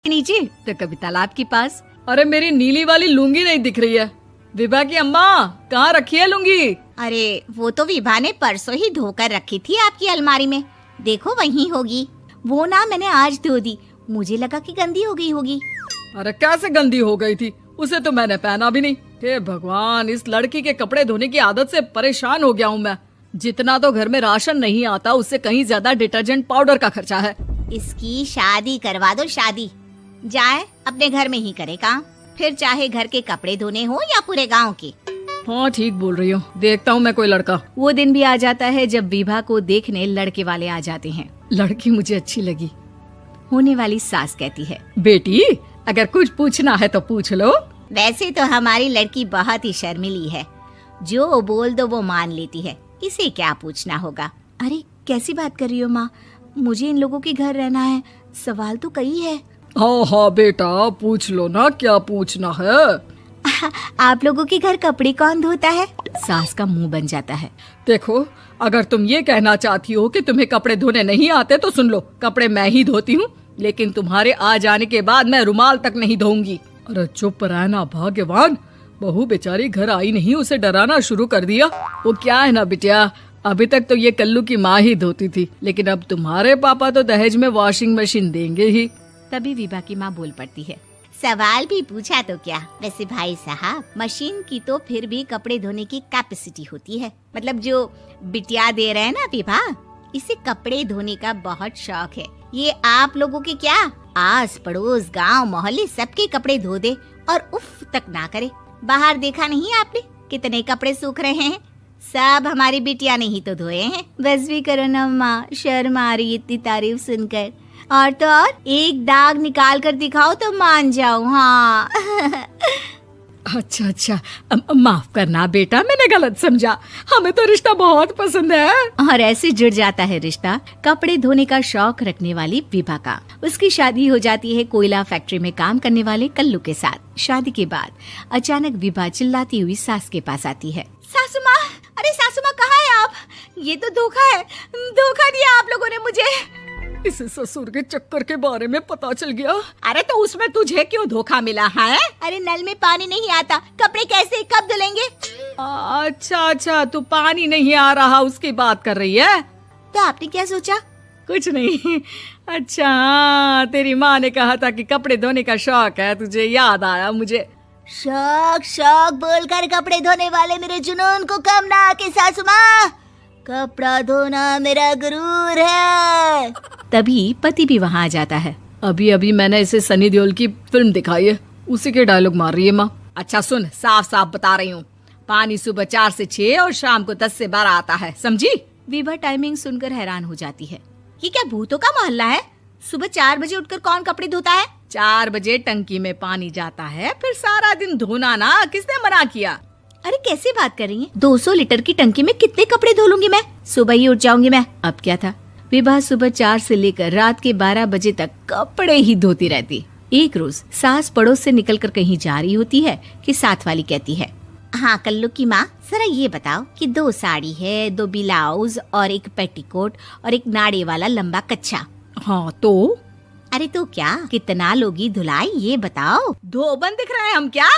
नीचे तो कभी तालाब के पास। अरे मेरी नीली वाली लुंगी नहीं दिख रही है। विभा की अम्मा, कहाँ रखी है लुंगी? अरे वो तो विभा ने परसों ही धोकर रखी थी आपकी अलमारी में, देखो वहीं होगी। वो ना मैंने आज धो दी, मुझे लगा कि गंदी हो गई होगी। अरे कैसे गंदी हो गई थी? उसे तो मैंने पहना भी नहीं। हे भगवान, इस लड़की के कपड़े धोने की आदत से परेशान हो गया हूँ मैं। जितना तो घर में राशन नहीं आता, उससे कहीं ज्यादा डिटर्जेंट पाउडर का खर्चा है। इसकी शादी करवा दो, शादी जाए अपने घर में ही करे काम, फिर चाहे घर के कपड़े धोने हो या पूरे गांव के। हाँ ठीक बोल रही हो, देखता हूँ मैं कोई लड़का। वो दिन भी आ जाता है जब विभा को देखने लड़के वाले आ जाते हैं। लड़की मुझे अच्छी लगी। होने वाली सास कहती है, बेटी अगर कुछ पूछना है तो पूछ लो। वैसे तो हमारी लड़की बहुत ही शर्मिली है, जो बोल दो वो मान लेती है, इसे क्या पूछना होगा। अरे कैसी बात कर रही हो माँ, मुझे इन लोगों के घर रहना है, सवाल तो कई है। हाँ हाँ बेटा, पूछ लो ना, क्या पूछना है। आप लोगों के घर कपड़े कौन धोता है? सास का मुंह बन जाता है। देखो, अगर तुम ये कहना चाहती हो कि तुम्हें कपड़े धोने नहीं आते तो सुन लो, कपड़े मैं ही धोती हूँ, लेकिन तुम्हारे आ जाने के बाद मैं रुमाल तक नहीं धोऊंगी। अरे चुप रहना भाग्यवान, बहू बेचारी घर आई नहीं, उसे डराना शुरू कर दिया। वो क्या है ना बिटिया, अभी तक तो ये कल्लू की माँ ही धोती थी, लेकिन अब तुम्हारे पापा तो दहेज में वॉशिंग मशीन देंगे ही। तभी विभा की माँ बोल पड़ती है, सवाल भी पूछा तो क्या। वैसे भाई साहब, मशीन की तो फिर भी कपड़े धोने की कैपेसिटी होती है। मतलब जो बिटिया दे रहे हैं ना विभा, इसे कपड़े धोने का बहुत शौक है। ये आप लोगों के क्या, आस पड़ोस गांव मोहल्ले सबके कपड़े धो दे और उफ तक ना करे। बाहर देखा नहीं आपने कितने कपड़े सूख रहे हैं? सब हमारी बिटिया ने ही तो धोए हैं। बस भी करो ना माँ, शर्म आ रही इतनी तारीफ सुनकर। और तो और एक दाग निकाल कर दिखाओ तो मान जाऊं। हाँ अच्छा अच्छा, माफ करना बेटा, मैंने गलत समझा। हमें तो रिश्ता बहुत पसंद है। और ऐसे जुड़ जाता है रिश्ता कपड़े धोने का शौक रखने वाली विभा का। उसकी शादी हो जाती है कोयला फैक्ट्री में काम करने वाले कल्लू के साथ। शादी के बाद अचानक विभा चिल्लाती हुई सास के पास आती है। सासू माँ, अरे सासू माँ कहाँ है आप? ये तो धोखा है, धोखा दिया आप लोगों ने मुझे। इसे ससुर के चक्कर के बारे में पता चल गया। अरे तो उसमें तुझे क्यों धोखा मिला है? अरे नल में पानी नहीं आता, कपड़े कैसे कब धुलेंगे? अच्छा अच्छा, तू पानी नहीं आ रहा उसकी बात कर रही है। तो आपने क्या सोचा? कुछ नहीं। अच्छा हाँ, तेरी माँ ने कहा था कि कपड़े धोने का शौक है तुझे, याद आया मुझे। शौक शौक बोलकर कपड़े धोने वाले मेरे जुनून को कम ना आके सासू माँ, कपड़ा धोना मेरा गुरूर है। तभी पति भी वहाँ आ जाता है। अभी अभी मैंने इसे सनी देओल की फिल्म दिखाई है, उसी के डायलॉग मार रही है माँ। अच्छा सुन, साफ साफ बता रही हूँ, पानी सुबह 4 से 6 और शाम को 10 से 12 आता है, समझी? विभा टाइमिंग सुनकर हैरान हो जाती है। ये क्या भूतों का मोहल्ला है? सुबह 4 बजे उठकर कौन कपड़े धोता है? 4 बजे टंकी में पानी जाता है, फिर सारा दिन धोना ना, किसने मना किया? अरे कैसी बात कर रही हैं? 200 लीटर की टंकी में कितने कपड़े धो लूंगी मैं, सुबह ही उठ जाऊंगी मैं। अब क्या था, विभा सुबह 4 से लेकर रात के 12 बजे तक कपड़े ही धोती रहती। एक रोज सास पड़ोस से निकलकर कहीं जा रही होती है कि साथ वाली कहती है, हाँ कल्लू की माँ, जरा ये बताओ कि 2 साड़ी है, 2 ब्लाउज और एक पेटीकोट और एक नाड़े वाला लंबा कच्छा। हाँ तो? अरे तो क्या, कितना लोगी धुलाई ये बताओ। धोबन दिख रहे हैं हम क्या?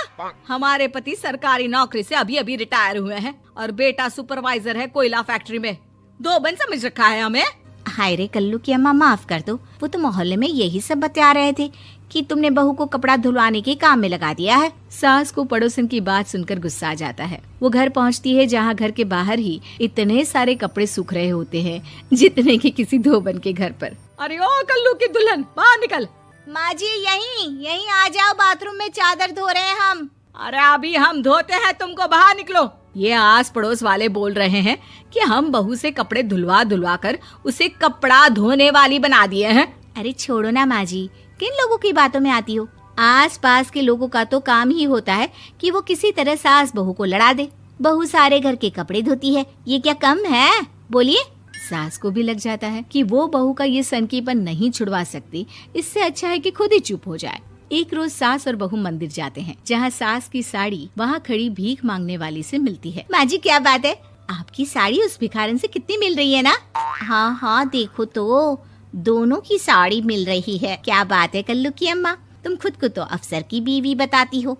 हमारे पति सरकारी नौकरी से अभी अभी रिटायर हुए हैं और बेटा सुपरवाइजर है कोयला फैक्ट्री में। धोबन समझ रखा है हमें। हाय रे कल्लू की अम्मा, माफ कर दो, वो तो मोहल्ले में यही सब बता रहे थे कि तुमने बहू को कपड़ा धुलवाने के काम में लगा दिया है। सास को पड़ोसन की बात सुनकर गुस्सा आ जाता है। वो घर पहुंचती है जहां घर के बाहर ही इतने सारे कपड़े सूख रहे होते हैं जितने कि किसी धोबन के घर पर। अरे ओ कल्लू की दुल्हन, बाहर निकल। माँ जी यहीं आ जाओ, बाथरूम में चादर धो रहे हैं हम। अरे अभी हम धोते हैं, तुमको बाहर निकलो। ये आस पड़ोस वाले बोल रहे हैं कि हम बहू से कपड़े धुलवा धुलवा कर उसे कपड़ा धोने वाली बना दिए हैं। अरे छोड़ो ना माँ जी, किन लोगों की बातों में आती हो? आस पास के लोगों का तो काम ही होता है कि वो किसी तरह सास बहू को लड़ा दे। बहू सारे घर के कपड़े धोती है, ये क्या कम है? बोलिए। सास को भी लग जाता है कि वो बहू का ये सनकीपन नहीं छुड़वा सकती, इससे अच्छा है कि खुद ही चुप हो जाए। एक रोज सास और बहू मंदिर जाते हैं, जहाँ सास की साड़ी वहाँ खड़ी भीख मांगने वाली से मिलती है। माँ जी क्या बात है, आपकी साड़ी उस भिखारन से कितनी मिल रही है ना? हाँ हाँ देखो तो, दोनों की साड़ी मिल रही है। क्या बात है कल्लू की अम्मा, तुम खुद को तो अफसर की बीवी बताती हो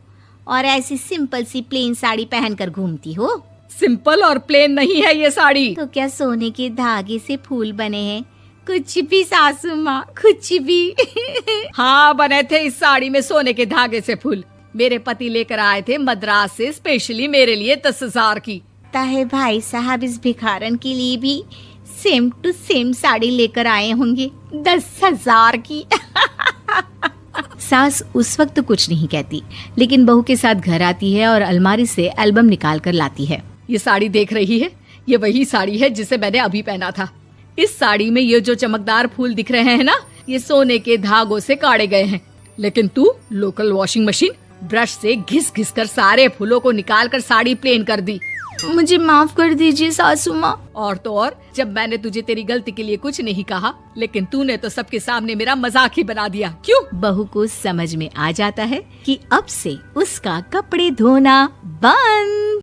और ऐसी सिंपल सी प्लेन साड़ी पहनकर घूमती हो। सिंपल और प्लेन नहीं है ये साड़ी। तो क्या सोने के धागे से फूल बने हैं? कुछ भी सासू माँ, कुछ भी। हाँ, बने थे इस साड़ी में सोने के धागे से फूल। मेरे पति लेकर आए थे मद्रास से स्पेशली मेरे लिए 10,000 की। ताहे भाई साहब इस भिखारन के लिए भी सेम टू सेम साड़ी लेकर आए होंगे 10,000 की। सास उस वक्त तो कुछ नहीं कहती, लेकिन बहू के साथ घर आती है और अलमारी से एल्बम निकाल कर लाती है। ये साड़ी देख रही है, ये वही साड़ी है जिसे मैंने अभी पहना था। इस साड़ी में ये जो चमकदार फूल दिख रहे हैं ना, ये सोने के धागों से काढ़े गए हैं। लेकिन तू लोकल वॉशिंग मशीन ब्रश से घिस घिस कर सारे फूलों को निकाल कर साड़ी प्लेन कर दी। मुझे माफ कर दीजिए सासू माँ। और तो और, जब मैंने तुझे तेरी गलती के लिए कुछ नहीं कहा, लेकिन तूने तो सबके सामने मेरा मजाक ही बना दिया। क्यों? बहू को समझ में आ जाता है कि अब से उसका कपड़े धोना बंद।